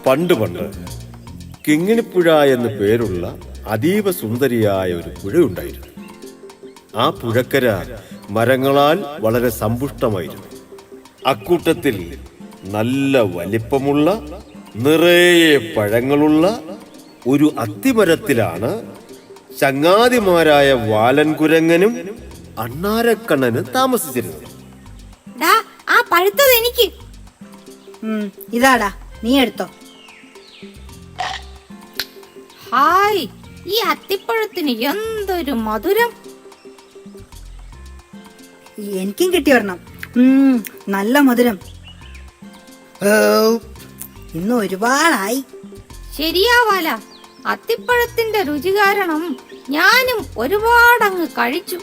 പണ്ട് കിങ്ങിണിപ്പുഴ എന്ന് പേരുള്ള അതീവ സുന്ദരിയായ ഒരു പുഴയുണ്ടായിരുന്നു. ആ പുഴക്കര മരങ്ങളാൽ വളരെ സമ്പുഷ്ടമായിരുന്നു. അക്കൂട്ടത്തിൽ നല്ല വലിപ്പമുള്ള നിറയെ പഴങ്ങളുള്ള ഒരു അത്തിമരത്തിലാണ് ചങ്ങാതിമാരായ വാലൻകുരങ്ങനും അണ്ണാരക്കണ്ണനും താമസിച്ചിരുന്നത്. ആ പഴുത്തത് എനിക്ക്. ഇതാടാ, നീ എടുത്തോ. ഹായ്, ഈ അത്തിപ്പഴത്തിന് എന്തൊരു മധുരം. എനിക്കും കിട്ടി ഒരെണ്ണം. നല്ല മധുരം. ഇന്ന് ഒരുപാടായി. ശരിയാവാല, അത്തിപ്പഴത്തിന്റെ രുചി കാരണം ഞാനും ഒരുപാടങ്ങ് കഴിച്ചു.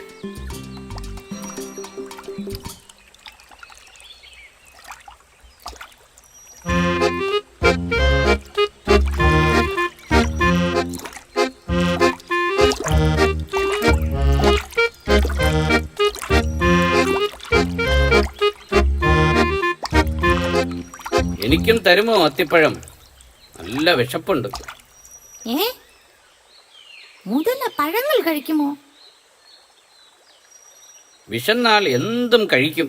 എനിക്കും തരുമോ അത്തിപ്പഴം? നല്ല വിശപ്പുണ്ട്. മുതല പഴങ്ങൾ കഴിക്കുമോ? വിശന്നാൽ എന്തും കഴിക്കും.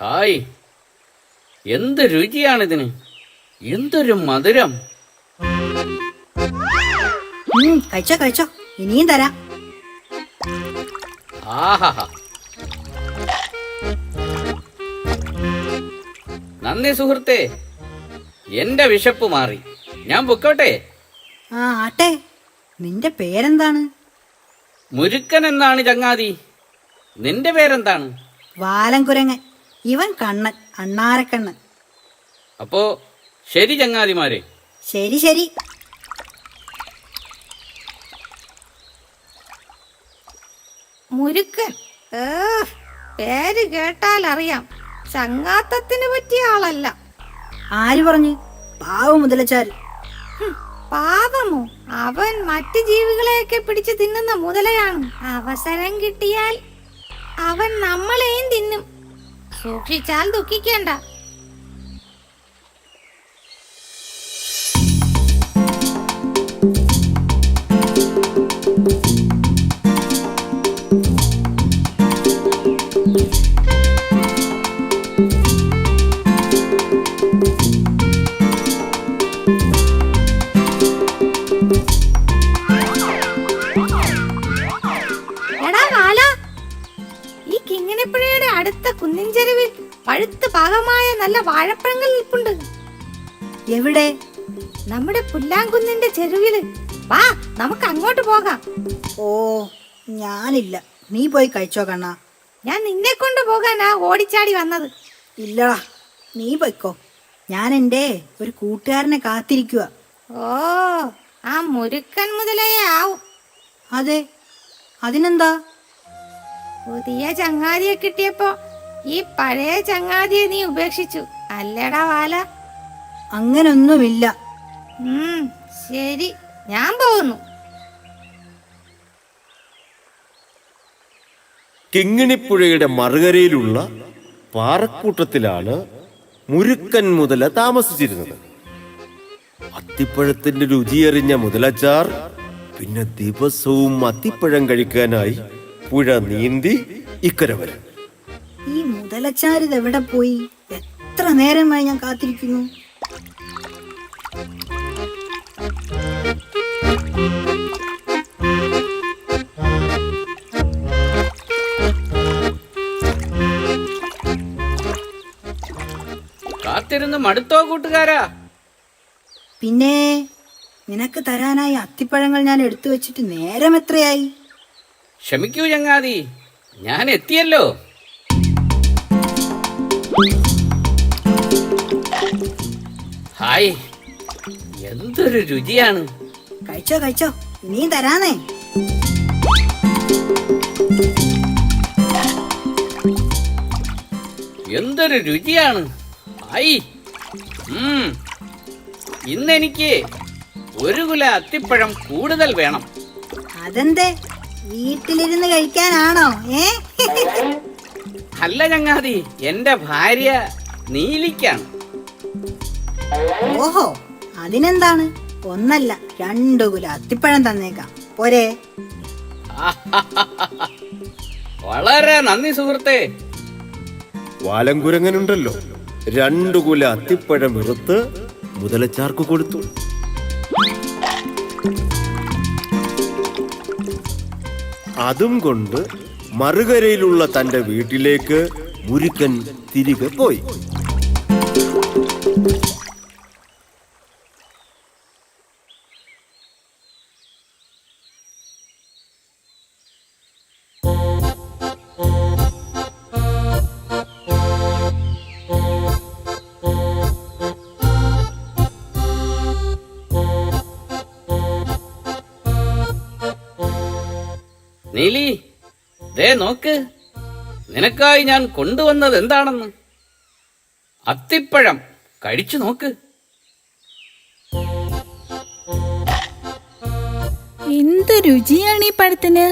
ഹായ്, എന്ത് രുചിയാണിതിന്! എന്തൊരു മധുരം! കഴിച്ചോ കഴിച്ചോ, ഇനിയും തരാം. ആഹാ, നന്ദി സുഹൃത്തേ, എന്റെ വിശപ്പ് മാറി. ഞാൻ പൊക്കോട്ടെ? ആട്ടെ, നിന്റെ പേരെന്താണ്? മുരുക്കൻ എന്നാണ് ചങ്ങാതി. നിന്റെ പേരെന്താണ്? വാലൻകുരങ്ങൻ. ഇവൻ കണ്ണൻ, അണ്ണാരക്കണ്ണൻ. അപ്പോ ശരി ചങ്ങാതിമാരെ. ശരി ശരി. മുരുക്കൻ, പേര് കേട്ടാൽ അറിയാം, ചങ്ങാത്തത്തിന് പറ്റിയ ആളല്ല. ആര് പറഞ്ഞു? പാവ മുതലച്ചാൽ. പാവമോ? അവൻ മറ്റു ജീവികളെയൊക്കെ പിടിച്ചു തിന്നുന്ന മുതലയാണ്. അവസരം കിട്ടിയാൽ അവൻ നമ്മളെയും തിന്നും. സൂക്ഷിച്ചാൽ ദുഃഖിക്കേണ്ട. അടുത്ത കുന്നിൻചെരുവിൽ പഴുത്ത് പാകമായ നല്ല വാഴപ്പഴങ്ങൾ നിൽപ്പുണ്ട്. എവിടെ? നമ്മുടെ പുല്ലാങ്കുന്നിന്റെ ചെരുവില്. വാ, നമുക്ക് അങ്ങോട്ട് പോകാം. ഓ, ഞാനില്ല. നീ പോയി കഴിച്ചോ കണ്ണാ. ഞാൻ നിന്നെ കൊണ്ട് പോകാനാ ഓടിച്ചാടി വന്നത്. ഇല്ലടാ, നീ പോയിക്കോ. ഞാൻ എൻ്റെ ഒരു കൂട്ടുകാരനെ കാത്തിരിക്കുക. ഓ, ആ മുരുക്കൻ മുതലയെ ആവും. അതെ, അതിനെന്താ? പുതിയ ചങ്ങാതിയെ കിട്ടിയപ്പോ ഈ പഴയ ചങ്ങാതിയെ നീ ഉപേക്ഷിച്ചു അല്ലേടാ വാല? അങ്ങനൊന്നുമില്ല. ശരി, ഞാൻ പോകുന്നു. കിങ്ങിണിപ്പുഴയുടെ മറുകരയിലുള്ള പാറക്കൂട്ടത്തിലാണ് മുരുക്കൻ മുതല താമസിച്ചിരുന്നത്. അത്തിപ്പഴത്തിന്റെ രുചിയറിഞ്ഞ മുതലച്ചാർ പിന്നെ ദിവസവും അത്തിപ്പഴം കഴിക്കാനായി പുഴ നീന്തി ഇക്കര വരും. ഈ മുതലച്ചാരിത് എവിടെ പോയി? എത്ര നേരമായി ഞാൻ കാത്തിരിക്കുന്നു. കാത്തിരുന്ന് മടുത്തോ കൂട്ടുകാരാ? പിന്നെ നിനക്ക് തരാനായി അത്തിപ്പഴങ്ങൾ ഞാൻ എടുത്തു വെച്ചിട്ട് നേരം എത്രയായി? ക്ഷമിക്കൂ ചങ്ങാതി, ഞാൻ എത്തിയല്ലോ. ഹായ്, എന്തൊരു രുചിയാണ്! കഴിച്ചോ കഴിച്ചോ, ഇനിയും തരാനേ. എന്തൊരു രുചിയാണ്! ഹായ്, ഇന്നെനിക്ക് ഒരു കുല അത്തിപ്പഴം കൂടുതൽ വേണം. അതെന്തേ? വീട്ടിലിരുന്ന് കഴിക്കാനാണോ? അല്ല ചങ്ങാതി, എന്റെ ഭാര്യ നീലിക്കാണ്. ഓഹോ, അതിനെന്താണ്? ഒന്നല്ല 2 കുല അത്തിപ്പഴം തന്നേക്കാം, പോരെ? വളരെ നന്ദി സുഹൃത്തേ. വാലങ്കുരങ്ങനുണ്ടല്ലോ 2 കുല അത്തിപ്പഴം എടുത്ത് മുതലച്ചാർക്ക് കൊടുത്തു. അതും കൊണ്ട് മറുകരയിലുള്ള തന്റെ വീട്ടിലേക്ക് മുരുക്കൻ തിരികെ പോയി. നീലി, ദേ നോക്ക്, നിനക്കായി ഞാൻ കൊണ്ടുവന്നത് എന്താണെന്ന്. അത്തിപ്പഴം കഴിച്ചു നോക്ക്. എന്ത് രുചിയാണ് ഈ പഴത്തിന്!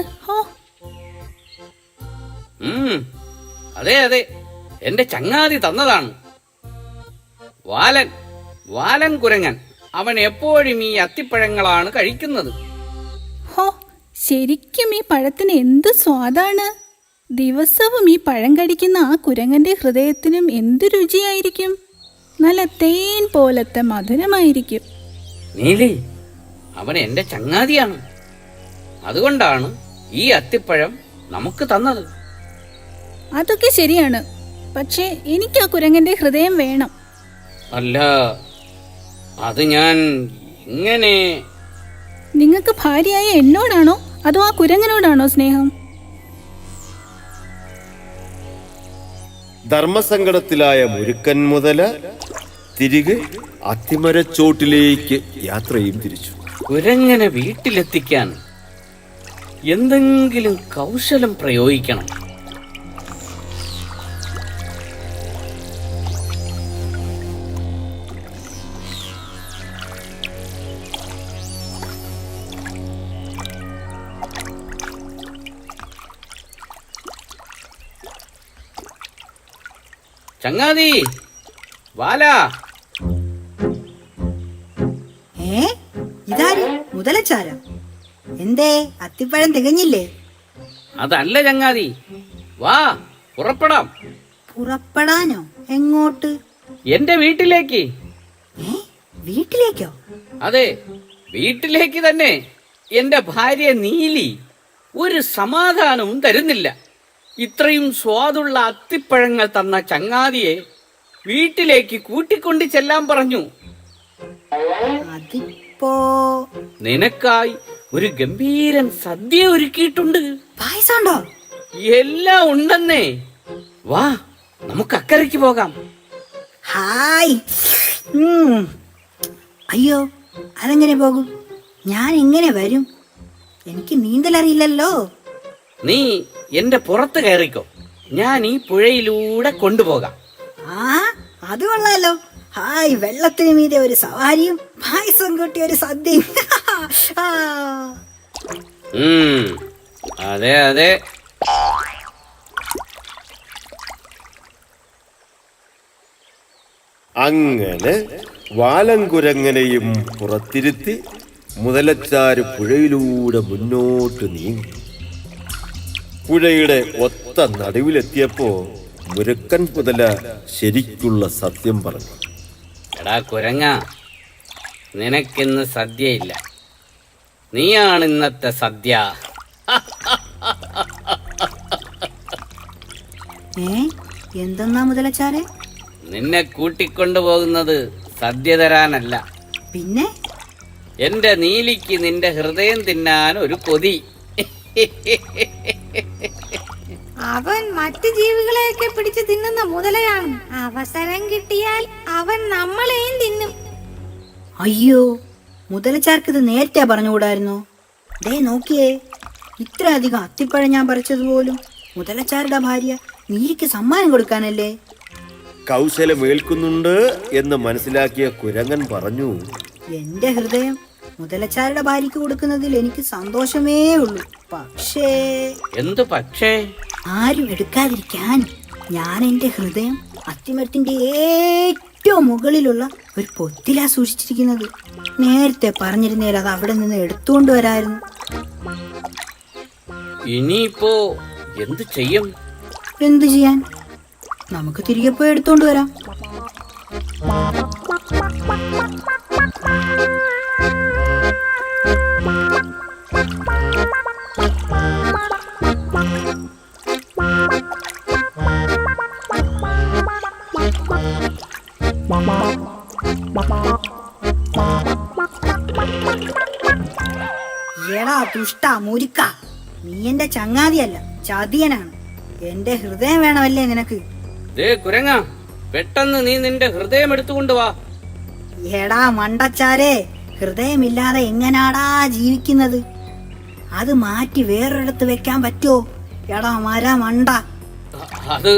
അതെ അതെ, എന്റെ ചങ്ങാതി തന്നതാണ്. വാലൻ കുരങ്ങൻ. അവൻ എപ്പോഴും ഈ അത്തിപ്പഴങ്ങളാണ് കഴിക്കുന്നത്. ഹോ, ശരിക്കും ഈ പഴത്തിന് എന്ത് സ്വാദാണ്! ദിവസവും ഈ പഴം കടിക്കുന്ന ആ കുരങ്ങന്റെ ഹൃദയത്തിനും എന്ത് രുചിയായിരിക്കും! നല്ല തേൻ പോലത്തെ മധുരമായിരിക്കും. നീലി, അവൻ എന്റെ ചങ്ങാതിയാണ്. അതുകൊണ്ടാണ് ഈ അത്തിപ്പഴം നമുക്ക് തന്നത്. അതൊക്കെ ശരിയാണ്, പക്ഷേ എനിക്ക് ആ കുരങ്ങന്റെ ഹൃദയം വേണം. അല്ല, അത് ഞാൻ ഇങ്ങനെ... നിങ്ങൾക്ക് ഭാര്യയായ എന്നോടാണോ അതോ ആ കുരങ്ങനോടാണോ സ്നേഹം? ധർമ്മസങ്കടത്തിലായ മുരുക്കൻ മുതല തിരികെ അത്തിമരച്ചോട്ടിലേക്ക് യാത്രയും തിരിച്ചു. കുരങ്ങനെ വീട്ടിലെത്തിക്കാൻ എന്തെങ്കിലും കൗശലം പ്രയോഗിക്കണം. ചങ്ങാതി, വാലാ. ഇതാര്? മുതലച്ചാര? എന്തേ, അത്തിപ്പഴം തികഞ്ഞില്ലേ? അതല്ല ചങ്ങാതി, വാ പുറപ്പെടാം. പുറപ്പെടാനോ? എങ്ങോട്ട്? എന്റെ വീട്ടിലേക്ക്. വീട്ടിലേക്കോ? അതെ, വീട്ടിലേക്ക് തന്നെ. എന്റെ ഭാര്യ നീലി ഒരു സമാധാനവും തരുന്നില്ല. ഇത്രയും സ്വാദുള്ള അത്തിപ്പഴങ്ങൾ തന്ന ചങ്ങാതിയെ വീട്ടിലേക്ക് കൂട്ടിക്കൊണ്ട് ചെല്ലാൻ പറഞ്ഞു. അതിപ്പോ നിനക്കായി ഒരു ഗംഭീരൻ സദ്യ ഒരുക്കിയിട്ടുണ്ട്. പായസമുണ്ടോ? എല്ലാം ഉണ്ടെന്നേ. വാ, നമുക്ക് അക്കരയ്ക്ക് പോകാം. ഹായ്. അയ്യോ, അതെങ്ങനെ പോകും? ഞാൻ എങ്ങനെ വരും? എനിക്ക് നീന്തലറിയില്ലല്ലോ. നീ എന്റെ പുറത്ത് കയറിക്കോ, ഞാൻ ഈ പുഴയിലൂടെ കൊണ്ടുപോകാം. അത് കൊള്ളാലോ. ഹായ്, വെള്ളത്തിന് മീതെ ഒരു സവാരിയും പായസം കൂട്ടി ഒരു സദ്യയും. അതെ അതെ. അങ്ങനെ വാലങ്കുരങ്ങനെയും പുറത്തിരുത്തി മുതലച്ചാര് പുഴയിലൂടെ മുന്നോട്ട് നീങ്ങി. പുഴയുടെ ഒത്ത നടുവിലെത്തിയപ്പോ മുരുക്കൻ മുതല ശരിക്കുള്ള സത്യം പറഞ്ഞു. എടാ കുരങ്ങ, നിനക്കിന്ന് സദ്യയില്ല. നീയാണ് ഇന്നത്തെ സദ്യ. എന്തെന്നാ മുതലച്ചാരെ? നിന്നെ കൂട്ടിക്കൊണ്ടുപോകുന്നത് സദ്യ തരാനല്ല. പിന്നെ? എന്റെ നീലിക്ക് നിന്റെ ഹൃദയം തിന്നാൻ ഒരു കൊതി. അവൻ മറ്റു ജീവികളെയൊക്കെ പിടിച്ചു തിന്നുന്ന മുതലയാണ്. അവസരം കിട്ടിയാൽ അവൻ നമ്മളെയും തിന്നും. അയ്യോ, മുതലച്ചാർക്ക് ഇത് നേരത്തെ പറഞ്ഞുകൂടായിരുന്നോ? ദേ നോക്കിയേ, ഇത്രയധികം അത്തിപ്പഴം ഞാൻ പറിച്ചതുപോലും മുതലച്ചാരുടെ ഭാര്യ നീലിക്ക് സമ്മാനം കൊടുക്കാനല്ലേ. കൗശലമേൽക്കുന്നുണ്ട് എന്ന് മനസ്സിലാക്കിയ കുരങ്ങൻ പറഞ്ഞു, എന്റെ ഹൃദയം മുതലച്ചാരുടെ ഭാര്യയ്ക്ക് കൊടുക്കുന്നതിൽ എനിക്ക് സന്തോഷമേ ഉള്ളൂ. പക്ഷേ എന്തു പക്ഷേ? ആരും എടുക്കാതിരിക്കാൻ ഞാൻ എൻ്റെ ഹൃദയം അത്തിമരത്തിന്റെ ഏറ്റവും മുകളിലുള്ള ഒരു പൊത്തിലാ സൂക്ഷിച്ചിരിക്കുന്നത്. നേരത്തെ പറഞ്ഞിരുന്നേൽ അത് അവിടെ നിന്ന് എടുത്തുകൊണ്ട് വരായിരുന്നു. ഇനിയിപ്പോ എന്തു ചെയ്യും? എന്തു ചെയ്യാൻ? നമുക്ക് തിരികെ പോയി എടുത്തോണ്ട് വരാം. എടാ ദുഷ്ട മുരുക്ക, നീ എന്റെ ചങ്ങാതിയല്ല, ചതിയനാണ്. എന്റെ ഹൃദയം വേണമല്ലേ നിനക്ക്? കുരങ്ങ, പെട്ടെന്ന് നീ നിന്റെ ഹൃദയം എടുത്തുകൊണ്ട് വാ. എടാ മണ്ടച്ചാരെ, ഹൃദയമില്ലാതെ എങ്ങനാടാ ജീവിക്കുന്നത്? അത് മാറ്റി വേറൊരിടത്ത് വെക്കാൻ പറ്റുമോ? എടാ മണ്ട. അത്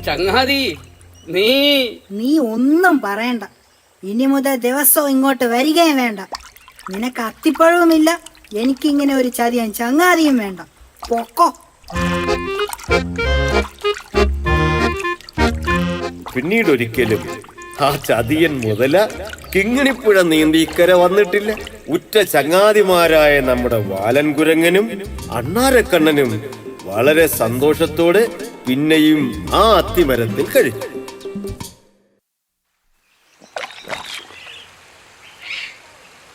ചങ്ങാതി, നീ ഒന്നും പറയണ്ട. ഇനി മുതൽ ദിവസവും ഇങ്ങോട്ട് വരികയും വേണ്ട. നിനക്ക് അത്തിപ്പഴവുമില്ല, എനിക്കിങ്ങനെ ഒരു ചതിയൻ ചങ്ങാതിയും വേണ്ട. പൊക്കോ. പിന്നീടൊരിക്കലും ആ ചതിയൻ മുതല കിങ്ങിണിപ്പുഴ നീന്തി ഇക്കര വന്നിട്ടില്ല. ഉറ്റ ചങ്ങാതിമാരായ നമ്മുടെ വാലൻകുരങ്ങനും അണ്ണാരക്കണ്ണനും വളരെ സന്തോഷത്തോടെ പിന്നെയും ആ അത്തിമരത്തിൽ കഴിച്ചു.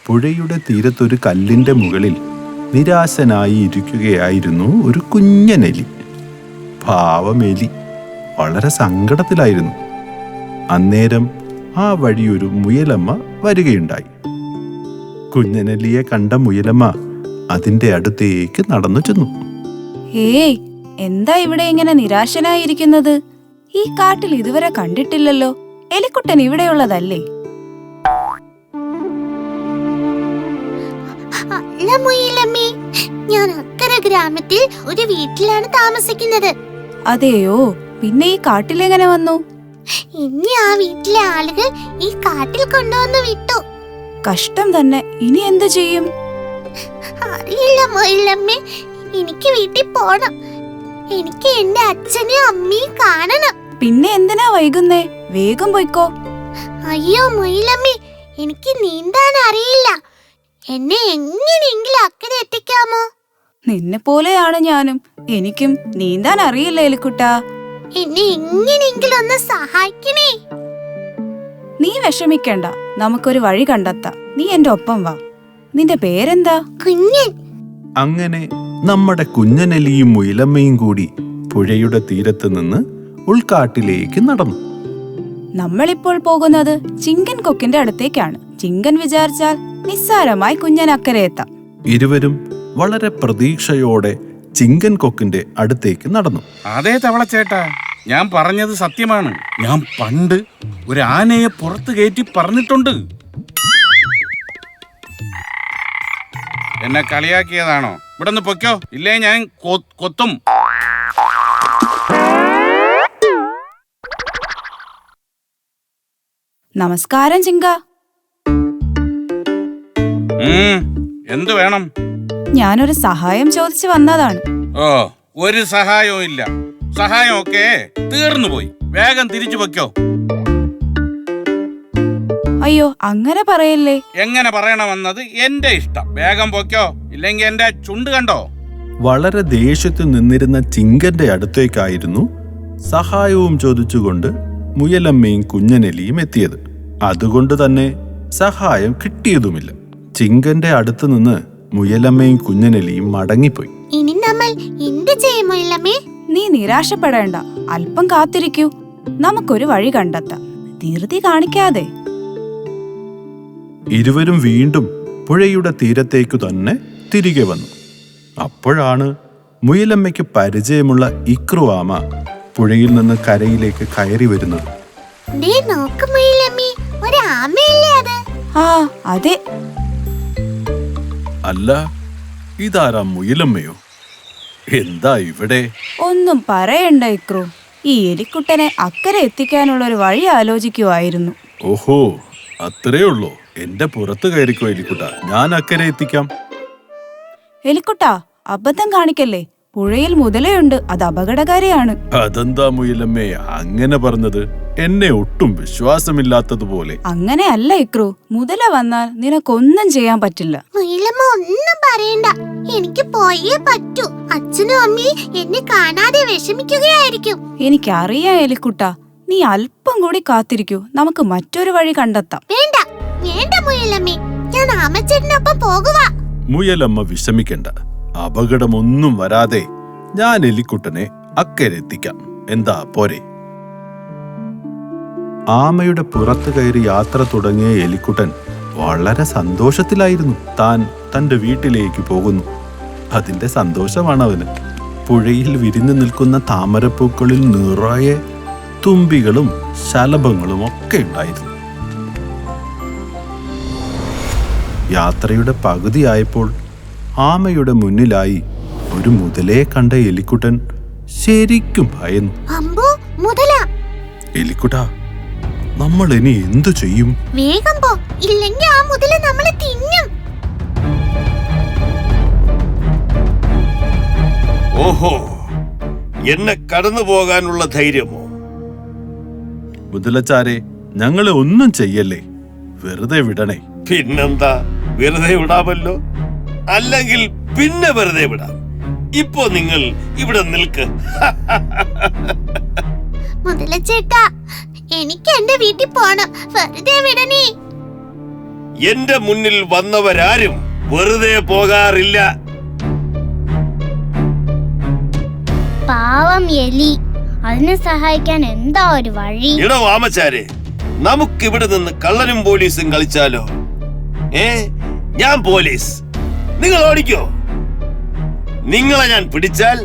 പുഴയുടെ തീരത്തൊരു കല്ലിന്റെ മുകളിൽ നിരാശനായി ഇരിക്കുകയായിരുന്നു ഒരു കുഞ്ഞനെലി. പാവമെലി വളരെ സങ്കടത്തിലായിരുന്നു. അന്നേരം ആ വഴി ഒരു മുയലമ്മ വരികയുണ്ടായി. കുഞ്ഞനെലിയെ കണ്ട മുയലമ്മ അതിന്റെ അടുത്തേക്ക് നടന്നു ചെന്നു. ഏയ്, എന്താ ഇവിടെ ഇങ്ങനെ നിരാശനായിരിക്കുന്നത്? ഈ കാട്ടിൽ ഇതുവരെ കണ്ടിട്ടില്ലല്ലോ. എലിക്കുട്ടൻ ഇവിടെയുള്ളതല്ലേ? അല്ല മുയലമ്മേ, ഞാൻ അക്കരെ ഗ്രാമത്തിൽ ഒരു വീട്ടിലാണ് താമസിക്കുന്നത്. അതെയോ? പിന്നെ ഈ കാട്ടിലെങ്ങനെ വന്നു? ഇനി ആ വീട്ടിലെ ആളുകൾ ഈ കാട്ടിൽ കൊണ്ടുവന്ന് വിട്ടു. കഷ്ടം തന്നെ. ഇനി എന്തു ചെയ്യും? അറിയില്ല മുയലമ്മേ, എനിക്ക് വീട്ടിൽ പോണം. എനിക്ക് എന്റെ അച്ഛനെയും അമ്മയും കാണണം. പിന്നെ എന്തിനാ വൈകുന്നേ? വേഗം പോയിക്കോ. അയ്യോ മുയലമ്മേ, എനിക്ക് നീന്താൻ അറിയില്ല. എന്നെ എങ്ങനെയെങ്കിലും അക്കരെ എത്തിക്കാമോ? നിന്നെ പോലെയാണ് ഞാനും. എനിക്കും നീന്താൻ അറിയില്ല എലിക്കുട്ടാ. എന്നെ എങ്ങനെയെങ്കിലും ഒന്ന് സഹായിക്കണേ. നീ വിഷമിക്കണ്ട, നമുക്കൊരു വഴി കണ്ടെത്താം. നീ എന്റെ ഒപ്പം വാ. നിന്റെ പേരെന്താ? കുഞ്ഞൻ. അങ്ങനെ നമ്മുടെ കുഞ്ഞനെലിയും മുയലമ്മയും കൂടി പുഴയുടെ തീരത്ത് നിന്ന് ഉൾക്കാട്ടിലേക്ക് നടന്നു. നമ്മളിപ്പോൾ പോകുന്നത് ചിങ്കൻ കൊക്കിന്റെ അടുത്തേക്കാണ്. ചിങ്കൻ വിചാരിച്ചാൽ നിസ്സാരമായി കുഞ്ഞൻ അക്കരെ എത്താം. ഇരുവരും വളരെ പ്രതീക്ഷയോടെ ചിങ്കൻ കൊക്കിന്റെ അടുത്തേക്ക് നടന്നു. അതേ തവളച്ചേട്ടാ, ഞാൻ പറഞ്ഞത് സത്യമാണ്. ഞാൻ പണ്ട് ഒരു ആനയെ പുറത്ത് കയറ്റി പറഞ്ഞിട്ടുണ്ട്. എന്നെ കളിയാക്കിയതാണോ? ഇവിടെ നിന്ന് പൊയ്ക്കോ, ഇല്ലേ ഞാൻ കൊത്തും. നമസ്കാരം ചിങ്ക. എന്തു വേണം? ഞാനൊരു സഹായം ചോദിച്ചു വന്നതാണ്. ഓ, ഒരു സഹായവും ഇല്ല. സഹായം ഒക്കെ തീർന്നു പോയി. വേഗം തിരിച്ചു പൊയ്ക്കോ. അയ്യോ, അങ്ങനെ പറയല്ലേ. എങ്ങനെ പറയണമെന്നത് എന്റെ ഇഷ്ടം. വേഗം പൊയ്ക്കോ, ഇല്ലെങ്കിൽ എന്റെ ചുണ്ട് കണ്ടോ. വളരെ ദേഷ്യത്തിൽ നിന്നിരുന്ന ചിങ്കന്റെ അടുത്തേക്കായിരുന്നു സഹായവും ചോദിച്ചുകൊണ്ട് മുയലമ്മയും കുഞ്ഞനെലിയും എത്തിയത്. അതുകൊണ്ട് തന്നെ സഹായം കിട്ടിയതുമില്ല. ചിങ്കന്റെ അടുത്ത് നിന്ന് മുയലമ്മയും കുഞ്ഞനെലിയും മടങ്ങിപ്പോയി. ഇനി നമ്മൾ എന്ത് ചെയ്യും മുയലമ്മേ? നീ നിരാശപ്പെടേണ്ട, അല്പം കാത്തിരിക്കൂ. നമുക്കൊരു വഴി കണ്ടെത്താം. ധൃതി കാണിക്കാതെ. ഇരുവരും വീണ്ടും പുഴയുടെ തീരത്തേക്കു തന്നെ തിരികെ വന്നു. അപ്പോഴാണ് മുയലമ്മയ്ക്ക് പരിചയമുള്ള ഇക്രുവാമ പുഴയിൽ നിന്ന് കരയിലേക്ക് കയറി വരുന്നത്. ദേ നോക്ക് മുയലമ്മേ, ഒരു ആമയല്ലേ അത്? ആ, അതെ. അല്ല, ഇതാരാ മുയലമ്മയോ? എന്താ ഇവിടെ? ഒന്നും പറയണ്ട ഇക്രു. ഈ എലിക്കുട്ടനെ അക്കരെ എത്തിക്കാനുള്ള ഒരു വഴി ആലോചിക്കുവായിരുന്നു. ഓഹോ, അത്രേ ഉള്ളോ? എന്റെ പുറത്ത് കയറിക്കോ എലിക്കുട്ട, ഞാൻ അക്കരെ എത്തിക്കാം. എലിക്കുട്ടാ, അബദ്ധം കാണിക്കല്ലേ. പുഴയിൽ മുതലയുണ്ട്, അത് അപകടകാരിയാണ്. അതെന്താ മുയലമ്മേ അങ്ങനെ പറഞ്ഞത്? എന്നെ ഒട്ടും വിശ്വാസമില്ലാത്തതുപോലെ. അങ്ങനെയല്ല ഇക്രു, മുതല വന്നാൽ നിനക്കൊന്നും ചെയ്യാൻ പറ്റില്ല. മുയലമ്മ ഒന്നും പറയണ്ട, എനിക്ക് പോയേ പറ്റൂ. അച്ഛനും അമ്മയും എന്നെ കാണാതെ വിഷമിക്കുകയായിരിക്കും. എനിക്കറിയാം എലിക്കുട്ടാ, നീ അല്പം കൂടി കാത്തിരിക്കൂ, നമുക്ക് മറ്റൊരു വഴി കണ്ടെത്താം. വേണ്ട വേണ്ട മുയലമ്മേ, ഞാൻ അമ്മച്ചേട്ടനൊപ്പം പോകുവാ. മുയലമ്മ വിഷമിക്കണ്ട, അപകടമൊന്നും വരാതെ ഞാൻ എലിക്കുട്ടനെ അക്കരെ എത്തിക്കാം. എന്താ പോരെ? ആമയുടെ പുറത്ത് കയറി യാത്ര തുടങ്ങിയ എലിക്കുട്ടൻ വളരെ സന്തോഷത്തിലായിരുന്നു. താൻ തന്റെ വീട്ടിലേക്ക് പോകുന്നു. അതിന്റെ സന്തോഷമാണ് അവന്. പുഴയിൽ വിരിഞ്ഞു നിൽക്കുന്ന താമരപ്പൂക്കളിൽ നിറയെ തുമ്പികളും ശലഭങ്ങളും ഒക്കെ ഉണ്ടായിരുന്നു. യാത്രയുടെ പകുതിയായപ്പോൾ ആമയുടെ മുന്നിലായി ഒരു മുതലയെ കണ്ട എലിക്കുട്ടൻ ശരിക്കും ഭയന്നു. അമ്പോ, മുതല! എലിക്കുട്ടാ, നമ്മൾ ഇനി എന്തു ചെയ്യും? വേഗം പോ, ഇല്ലെങ്കിൽ ആ മുതല നമ്മളെ തിന്നും. ഓഹോ, എന്നെ കടന്നു പോകാനുള്ള ധൈര്യമോ? മുതലച്ചാരെ, ഞങ്ങളെ ഒന്നും ചെയ്യല്ലേ, വെറുതെ വിടണേ. പിന്നെന്താ, വെറുതെ വിടാമല്ലോ. അല്ലെങ്കിൽ പിന്നെ വെറുതെ വിടാം. ഇപ്പോ നിങ്ങൾ ഇവിടെ നിൽക്ക്. മുതലച്ചേട്ടാ, എനിക്ക് എന്റെ വീട്ടിൽ പോണം, വെറുതെ വിടണേ. എന്റെ മുന്നിൽ വന്നവരാരും വെറുതെ പോകാറില്ല. പാവം എലി, അതിനെ സഹായിക്കാൻ എന്താ ഒരു വഴി? ഇടോ വാമച്ചാരെ, നമുക്കിവിടെ നിന്ന് കള്ളനും പോലീസും കളിച്ചാലോ? ഞാൻ പോലീസ്, നിങ്ങൾ ഓടിക്കോ. നിങ്ങളെ ഞാൻ പിടിച്ചാൽ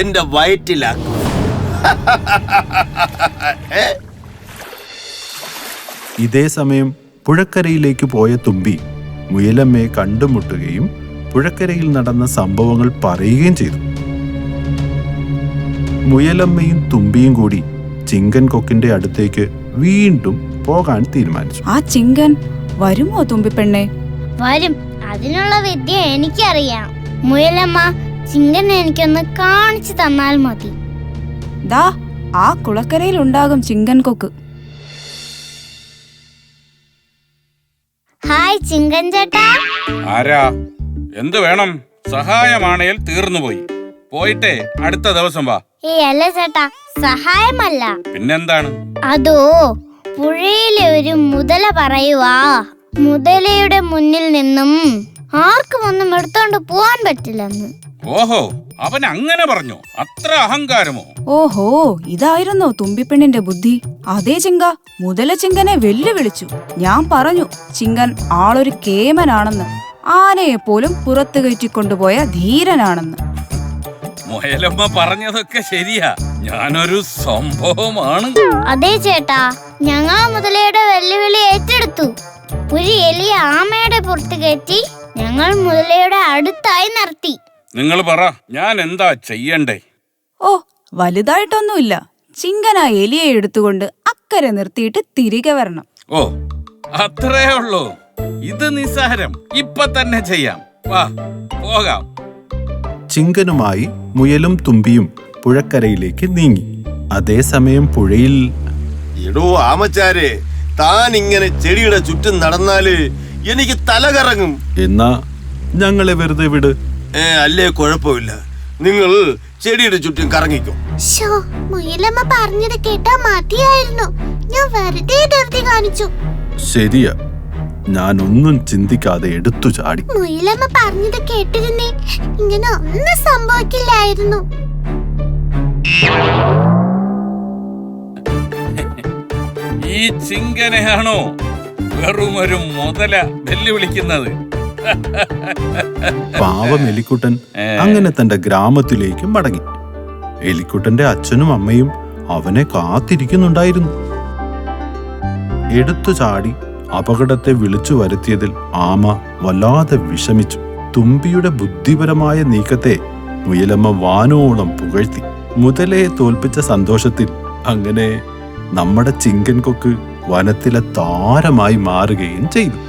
എന്റെ വയറ്റിലാക്കും. ഇതേ സമയം പുഴക്കരയിലേക്ക് പോയ തുമ്പി മുയലമ്മയെ കണ്ടുമുട്ടുകയും പുഴക്കരയിൽ നടന്ന സംഭവങ്ങൾ പറയുകയും ചെയ്തു. മുയലമ്മയും തുമ്പിയും കൂടി ചിങ്കൻ കൊക്കിന്റെ അടുത്തേക്ക് വീണ്ടും പോകാൻ തീരുമാനിച്ചു. ആ ചിങ്കൻ വരുമോ തുമ്പിപ്പെണ്ണെ? വരും, അതിനുള്ള വിദ്യ എനിക്കറിയാം. മുയലമ്മ, ചിങ്കൻ എനിക്കൊന്ന് കാണിച്ചു തന്നാൽ മതി. ദാ ആ കുളക്കരയിൽ ഉണ്ടാകും ചിങ്കൻ കൊക്ക്. ഹായ് ചിങ്കൻ ചേട്ടാ. ആരാ? എന്ത് വേണം? സഹായമാണേൽ തീർന്നുപോയി. പോയിട്ടേ അടുത്ത ദിവസം വാ. അല്ല ചേട്ടാ, സഹായമല്ല. പിന്നെന്താണ്? അതോ, പുഴയിലെ ഒരു മുതല പറയുവാ, മുതലയുടെ മുന്നിൽ നിന്നും ആർക്കും ഒന്നും എടുത്തോണ്ട് പോവാൻ പറ്റില്ലെന്ന്. ഓഹോ, അവൻ അങ്ങനെ പറഞ്ഞു? അത്ര അഹങ്കാരമോ? ഓഹോ, ഇതായിരുന്നോ തുമ്പിപ്പെണ്ണിന്റെ ബുദ്ധി? അതേ ചിങ്ക, മുതല ചിങ്കനെ വെല്ലുവിളിച്ചു. ഞാൻ പറഞ്ഞു, ചിങ്കൻ ആളൊരു കേമനാണെന്ന്, ആനയെ പോലും പുറത്തു കയറ്റിക്കൊണ്ടുപോയ ധീരനാണെന്ന്. മുയലമ്മ പറഞ്ഞതൊക്കെ ശരിയാ, ഞാനൊരു സംഭവമാണ്. അതെ ചേട്ടാ, ഞങ്ങൾ മുതലയുടെ വെല്ലുവിളി ഏറ്റെടുത്തു. ഒരു എലിയ ആമയുടെ പുറത്ത് കയറ്റി ഞങ്ങൾ മുതലയുടെ അടുത്തായി നിർത്തി. നിങ്ങൾ പറ, ഞാൻ എന്താ ചെയ്യണ്ടേ? ഓ, വലുതായിട്ടൊന്നുമില്ല. ചിങ്കൻ ആ എലിയെ എടുത്തുകൊണ്ട് അക്കരെ നിർത്തിയിട്ട് തിരികെ വരണം. ഓ, അത്രേ ഉള്ളൂ. ഇത് നിസ്സാരം, ഇപ്പൊ തന്നെ ചെയ്യാം. വാ, പോകാം. ചിങ്കനുമായി മുയലും തുമ്പിയും പുഴക്കരയിലേക്ക് നീങ്ങി. അതേസമയം പുഴയിൽ എടോ ആമച്ചാരെ, താൻ ഇങ്ങനെ ചെടിയുടെ ചുറ്റും നടന്നാല് എനിക്ക് തല കറങ്ങും. എന്നാ ഞങ്ങളെ വെറുതെ വിട്. അല്ലേ കുഴപ്പമില്ല, നിങ്ങൾ ചെടിയുടെ ചുറ്റും കറങ്ങിക്കോ. മുയലമ്മ പറഞ്ഞത് കേട്ടാ മതിയായിരുന്നു, ഞാൻ വെറുതെ ധൃതി കാണിച്ചു. ശരിയാ, ഞാനൊന്നും ചിന്തിക്കാതെ എടുത്തു ചാടി. മുയലമ്മ പറഞ്ഞത് കേട്ടിരുന്നേ, ഇങ്ങനെ ഒന്നും സംഭവിക്കില്ലായിരുന്നു. ഈ ചിങ്കനെയാണോ വെറുമൊരു മുതല വെല്ലുവിളിക്കുന്നത്? പാവം എലിക്കുട്ടൻ അങ്ങനെ തന്റെ ഗ്രാമത്തിലേക്ക് മടങ്ങി. എലിക്കുട്ടന്റെ അച്ഛനും അമ്മയും അവനെ കാത്തിരിക്കുന്നുണ്ടായിരുന്നു. എടുത്തു ചാടി അപകടത്തെ വിളിച്ചു വരുത്തിയതിൽ ആമ വല്ലാതെ വിഷമിച്ചു. തുമ്പിയുടെ ബുദ്ധിപരമായ നീക്കത്തെ മുയലമ്മ വാനോളം പുകഴ്ത്തി. മുതലയെ തോൽപ്പിച്ച സന്തോഷത്തിൽ അങ്ങനെ നമ്മുടെ ചിങ്കൻ കൊക്ക് വനത്തിലെ താരമായി മാറുകയും ചെയ്തു.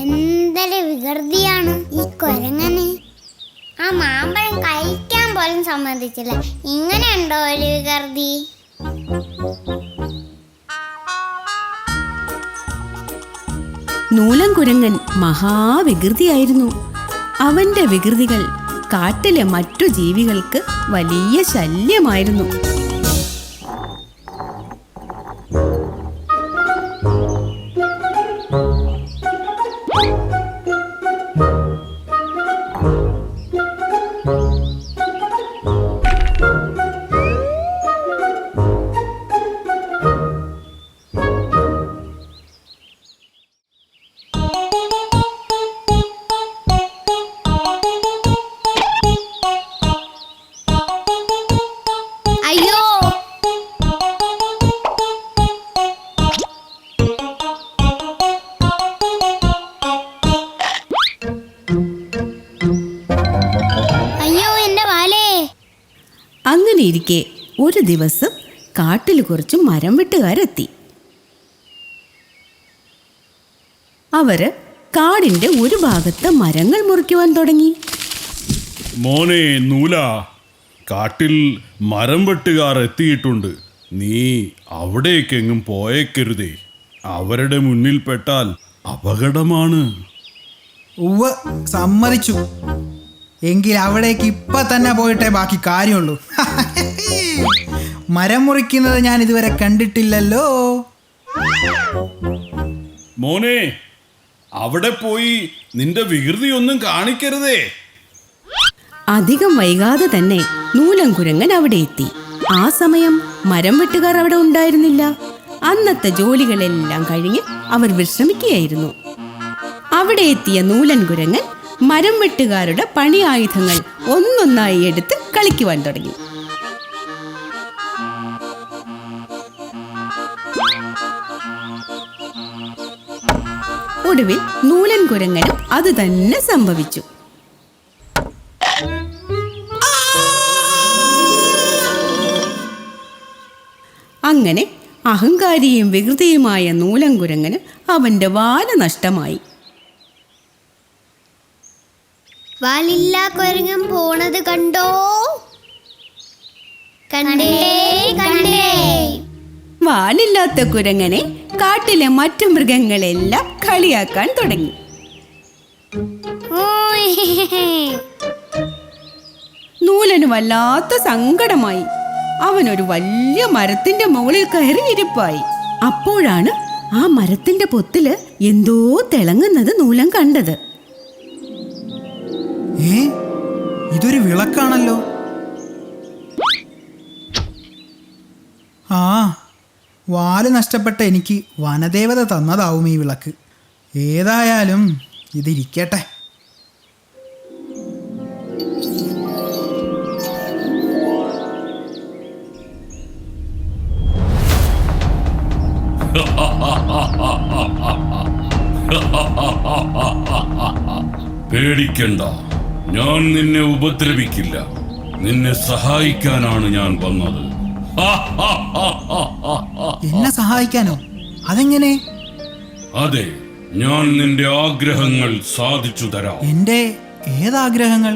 എന്തൊരു വികൃതിയാണ് ഈ കുരങ്ങനെ. ആ മാമ്പഴം കഴിക്കാൻ പോലും സമ്മതിച്ചില്ല. ഇങ്ങനെയുണ്ടോ ഒരു വികൃതി? നൂലൻകുരങ്ങൻ മഹാവികൃതിയായിരുന്നു. അവന്റെ വികൃതികൾ കാട്ടിലെ മറ്റു ജീവികൾക്ക് വലിയ ശല്യമായിരുന്നു. അയ്യോ, അയ്യോ എന്റെ വാലേ. അങ്ങനെയിരിക്കെ ഒരു ദിവസം കാട്ടിൽ കുറച്ച് മരം വെട്ടുകാരെത്തി. അവര് കാടിന്റെ ഒരു ഭാഗത്ത് മരങ്ങൾ മുറിക്കുവാൻ തുടങ്ങി. മോനെ നൂല, കാട്ടിൽ മരം വെട്ടുകാർ എത്തിയിട്ടുണ്ട്. നീ അവിടേക്കെങ്ങും പോയേക്കരുതേ. അവരുടെ മുന്നിൽ പെട്ടാൽ അപകടമാണ്. ഉവ്വ്, സമ്മതിച്ചു. എങ്കിൽ അവിടേക്ക് ഇപ്പൊ തന്നെ പോയിട്ടേ ബാക്കി കാര്യമുള്ളൂ. മരം മുറിക്കുന്നത് ഞാൻ ഇതുവരെ കണ്ടിട്ടില്ലല്ലോ. മോനെ, അവിടെ പോയി നിന്റെ വികൃതി ഒന്നും കാണിക്കരുതേ. അധികം വൈകാതെ തന്നെ നൂലൻകുരങ്ങൻ അവിടെ എത്തി. ആ സമയം മരം വെട്ടുകാർ അവിടെ ഉണ്ടായിരുന്നില്ല. അന്നത്തെ ജോലികളെല്ലാം കഴിഞ്ഞ് അവർ വിശ്രമിക്കുകയായിരുന്നു. അവിടെ എത്തിയ നൂലൻകുരങ്ങൻ മരം വെട്ടുകാരുടെ പണി ആയുധങ്ങൾ ഒന്നൊന്നായി എടുത്ത് കളിക്കുവാൻ തുടങ്ങി. ഒടുവിൽ നൂലൻകുരങ്ങനും അത് തന്നെ സംഭവിച്ചു. അങ്ങനെ അഹങ്കാരിയും വികൃതിയുമായ നൂലൻകുരങ്ങന് അവന്റെ വാല നഷ്ടമായി. വാലില്ലാ കുരങ്ങൻ പോണത് കണ്ടോ? കണ്ടേ കണ്ടേ. വാലില്ലാത്ത കുരങ്ങനെ കാട്ടിലെ മറ്റു മൃഗങ്ങളെല്ലാം കളിയാക്കാൻ തുടങ്ങി. നൂലന് വല്ലാത്ത സങ്കടമായി. അവനൊരു വലിയ മരത്തിന്റെ മുകളിൽ കയറി ഇരിപ്പായി. അപ്പോഴാണ് ആ മരത്തിന്റെ പൊത്തില് എന്തോ തിളങ്ങുന്നത് നൂലൻ കണ്ടത്. ഇതൊരു വിളക്കാണല്ലോ. ആ, വാല് നഷ്ടപ്പെട്ട എനിക്ക് വനദേവത തന്നതാവും ഈ വിളക്ക്. ഏതായാലും ഇതിരിക്കട്ടെ. പേടിക്കണ്ട, ഞാൻ നിന്നെ ഉപദ്രവിക്കില്ല. നിന്നെ സഹായിക്കാനാണ് ഞാൻ വന്നത്. എന്നെ സഹായിക്കാനോ? അതെങ്ങനെ? അതെ, ഞാൻ നിന്റെ ആഗ്രഹങ്ങൾ സാധിച്ചു തരാം. എന്റെ ഏതാഗ്രഹങ്ങൾ?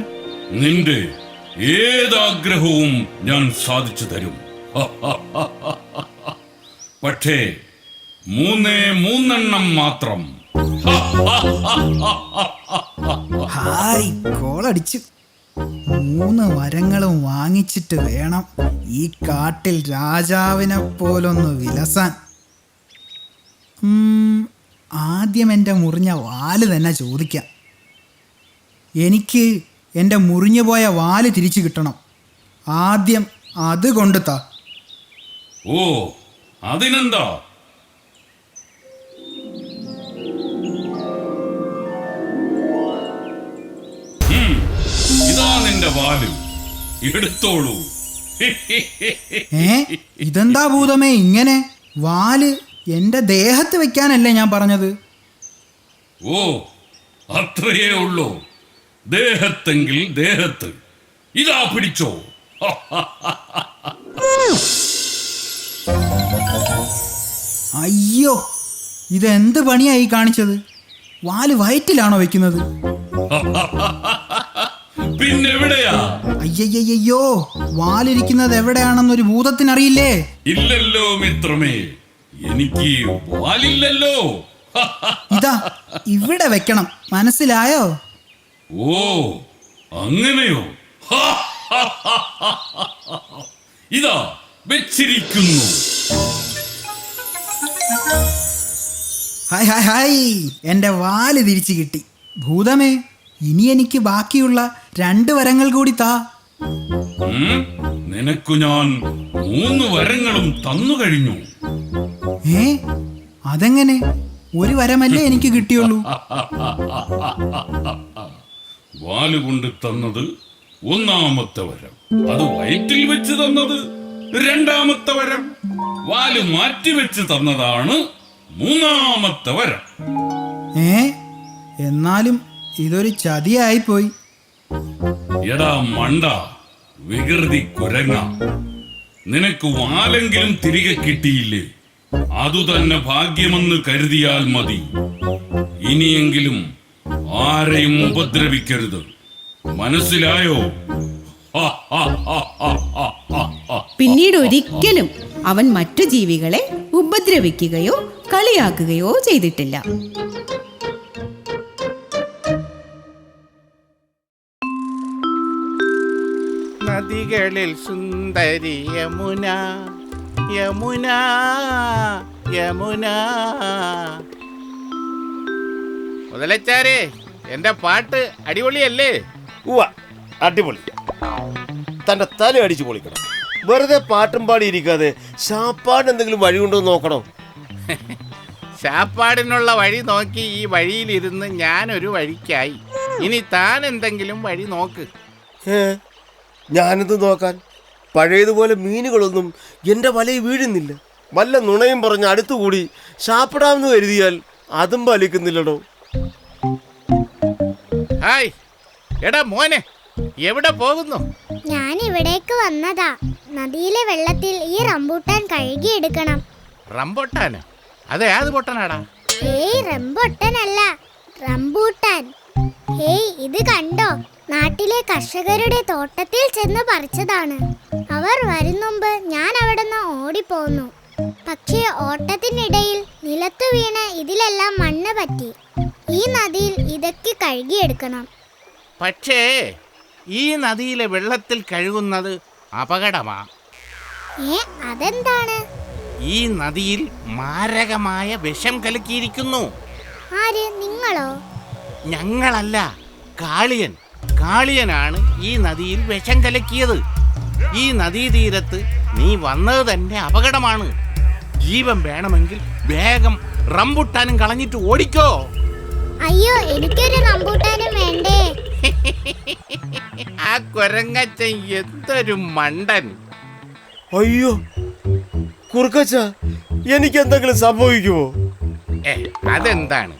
നിന്റെ ഏതാഗ്രഹവും ഞാൻ സാധിച്ചു തരും. പക്ഷേ 3 മാത്രം. ഹായ്, കോളടിച്ചു. 3 മരങ്ങളും വാങ്ങിച്ചിട്ട് വേണം ഈ കാട്ടിൽ രാജാവിനെ പോലൊന്ന് വിലസാൻ. ആദ്യം എൻ്റെ മുറിഞ്ഞ വാല് തന്നെ ചോദിക്കാം. എനിക്ക് എൻ്റെ മുറിഞ്ഞു പോയ വാല് തിരിച്ചു കിട്ടണം. ആദ്യം അത് കൊണ്ടുത്താ. ഓ, അതിനെന്താ? ഇതാ നിന്റെ വാല്, എടുത്തോളൂ. ഇതെന്താ ഭൂതമേ ഇങ്ങനെ? വാല് എൻ്റെ ദേഹത്ത് വെക്കാനല്ലേ ഞാൻ പറഞ്ഞത്. ഓ, അത്രയേ ഉള്ളൂ. ദേഹത്തെങ്കിൽ ദേഹത്ത്. ഇതാ പിടിച്ചോ. അയ്യോ, ഇതെന്ത് പണിയായി കാണിച്ചത്? വാല് വയറ്റിലാണോ വെക്കുന്നത്? പിന്നെവിടെയാ? അയ്യയ്യോ, വാലിരിക്കുന്നത് എവിടെയാണെന്നൊരു ഭൂതത്തിനറിയില്ലേ? ഇല്ലല്ലോ മിത്രമേ, എനിക്ക് വാലില്ലല്ലോ. ഇതാ ഇവിടെ വെക്കണം, മനസ്സിലായോ? ഓ, അങ്ങനെയോ? ഇതാ വെച്ചിരിക്കുന്നു. ഹായ് ഹായ് ഹായ്, എൻ്റെ വാല് തിരിച്ചു കിട്ടി. ഭൂതമേ, ഇനി എനിക്ക് ബാക്കിയുള്ള 2 വരങ്ങൾ കൂടി താ. നിനക്കു ഞാൻ 3 വരങ്ങളും തന്നു കഴിഞ്ഞു. ഏ, അതെങ്ങനെ? 1 വരമല്ലേ എനിക്ക് കിട്ടിയുള്ളൂ? വാലുകൊണ്ട് തന്നത് 1-ാമത്തെ വരം, അത് വയറ്റിൽ വെച്ച് തന്നത് 2-ാമത്തെ വരം, വാല് മാറ്റിവെച്ച് തന്നതാണ് 3-ാമത്തെ വരം. ഏ, എന്നാലും ഇതൊരു ചതിയായിപ്പോയി. എടാ മണ്ട, വികൃതി കുരങ്ങ, നിനക്ക് വാലെങ്കിലും തിരികെ കിട്ടിയില്ലേ? അതുതന്നെ ഭാഗ്യമെന്ന് കരുതിയാൽ മതി. ഇനിയെങ്കിലും ആരെയും ഉപദ്രവിക്കരുത്, മനസ്സിലായോ? പിന്നീട് ഒരിക്കലും അവൻ മറ്റു ജീവികളെ ഉപദ്രവിക്കുകയോ കളിയാക്കുകയോ ചെയ്തിട്ടില്ല. നദികളിൽ സുന്ദരി യമുന, യമുന, യമുന. മുതലച്ചാരേ, എന്റെ പാട്ട് അടിപൊളിയല്ലേ? ഉവ്വ, അടിപൊളി. തന്റെ തല അടിച്ചു പൊളിക്കണം. വെറുതെ പാട്ടും പാടിയിരിക്കാതെ ശാപ്പാട് എന്തെങ്കിലും വഴിയുണ്ടോ നോക്കണം. ശാപ്പാടിനുള്ള വഴി നോക്കി ഈ വഴിയിലിരുന്ന് ഞാനൊരു വഴിക്കായി. ഇനി താൻ എന്തെങ്കിലും വഴി നോക്ക്. ഞാനെന്ത് നോക്കാൻ? പഴയതുപോലെ മീനുകളൊന്നും എൻ്റെ വലയിൽ വീഴുന്നില്ല. വല്ല നുണയും പറഞ്ഞ് അടുത്തുകൂടി ശാപ്പിടാമെന്ന് കരുതിയാൽ അതും പാലിക്കുന്നില്ലടോ. ഹായ്, എടാ മോനെ, എവിടെ പോകുന്നു? ഞാൻ ഇവിടേക്ക് വന്നതാ. നദിയിലെ വെള്ളത്തിൽ ഈ റംബൂട്ടാൻ കഴുകിയെടുക്കണം. റംബൂട്ടാനോ? അത് ഏത് പൊട്ടനാടാ? ഏയ്, റംബൂട്ടാനല്ല, റംബൂട്ടാൻ. ഹേയ്, ഇത് കണ്ടോ? നാട്ടിലെ കർഷകരുടെ തോട്ടത്തിൽ ചെന്ന് പറിച്ചതാണ്. അവർ വരുന്നുമ്പ് ഞാൻ അവിടുന്ന് ഓടിപ്പോന്നു. പക്ഷേ ഓട്ടത്തിനിടയിൽ നിലത്തു വീണ് ഇതിലെല്ലാം മണ്ണ് പറ്റി. ഈ നദിയിൽ ഇതൊക്കെ കഴുകിയെടുക്കണം. പക്ഷേ ഈ നദിയിലെ വെള്ളത്തിൽ കഴുകുന്നത് അപകടമാ. അതെന്താണ്? ഈ നദിയിൽ മാരകമായ വിഷം കലക്കിയിരിക്കുന്നു. ആര്? നിങ്ങളോ? ഞങ്ങളല്ല, കാളിയൻ. കാളിയനാണ് ഈ നദിയിൽ വിഷം കലക്കിയത്. ഈ നദീതീരത്ത് നീ വന്നത് തന്നെ അപകടമാണ്. ജീവൻ വേണമെങ്കിൽ വേഗം റംബൂട്ടാനും കളഞ്ഞിട്ട് ഓടിക്കോ. അയ്യോ, എനിക്കൊരു റംബൂട്ടാനും വേണ്ടേ. ആ കുരങ്ങച്ചൻ എന്തൊരു മണ്ടൻ. അയ്യോ കുറുക്കച്ച, എനിക്ക് എന്തെങ്കിലും സംഭവിക്കുമോ? അതെന്താണ്?